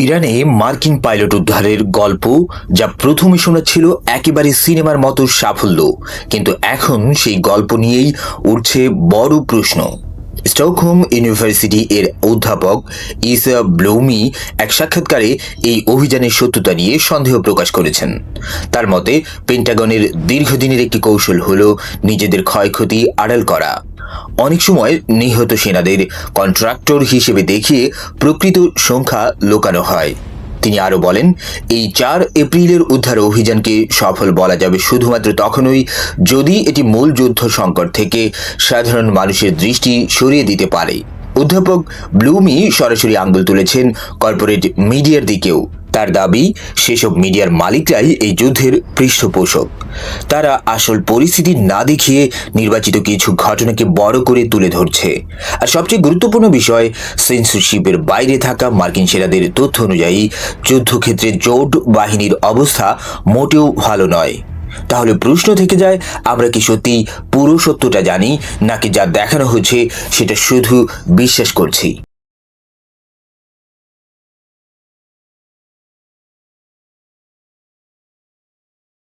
ইরানে মার্কিন পাইলট উদ্ধারের গল্প যা প্রথমে শোনাচ্ছিল একেবারে সিনেমার মতো সাফল্য, কিন্তু এখন সেই গল্প নিয়েই উঠছে বড় প্রশ্ন। স্টকহোম ইউনিভার্সিটি এর অধ্যাপক ইসা ব্লৌমি এক সাক্ষাৎকারে এই অভিযানের সত্যতা নিয়ে সন্দেহ প্রকাশ করেছেন। তার মতে, পেন্টাগনের দীর্ঘদিনের একটি কৌশল হল নিজেদের ক্ষয়ক্ষতি আড়াল করা। অনেক সময় নিহত সেনাদের কন্ট্রাক্টর হিসেবে দেখিয়ে প্রকৃত সংখ্যা লুকানো হয়। তিনি আরও বলেন, এই 4 এপ্রিলের উদ্ধার অভিযানকে সফল বলা যাবে শুধুমাত্র তখনই যদি এটি মূল যুদ্ধ সংকট থেকে সাধারণ মানুষের দৃষ্টি সরিয়ে দিতে পারে। অধ্যাপক ব্লুমি সরাসরি আঙুল তুলেছেন কর্পোরেট মিডিয়ার দিকেও। তার দাবি, সেসব মিডিয়ার মালিকরাই এই যুদ্ধের পৃষ্ঠপোষক। তারা আসল পরিস্থিতি না দেখিয়ে নির্বাচিত কিছু ঘটনাকে বড় করে তুলে ধরছে। আর সবচেয়ে গুরুত্বপূর্ণ বিষয়, সেন্সরশিপের বাইরে থাকা মার্কিন সেনাদের তথ্য অনুযায়ী যুদ্ধক্ষেত্রে জোট বাহিনীর অবস্থা মোটেও ভালো নয়। তাহলে প্রশ্ন থেকে যায়, আমরা কি সত্যি পুরো সত্যটা জানি, নাকি যা দেখানো হচ্ছে সেটা শুধু বিশ্বাস করছি?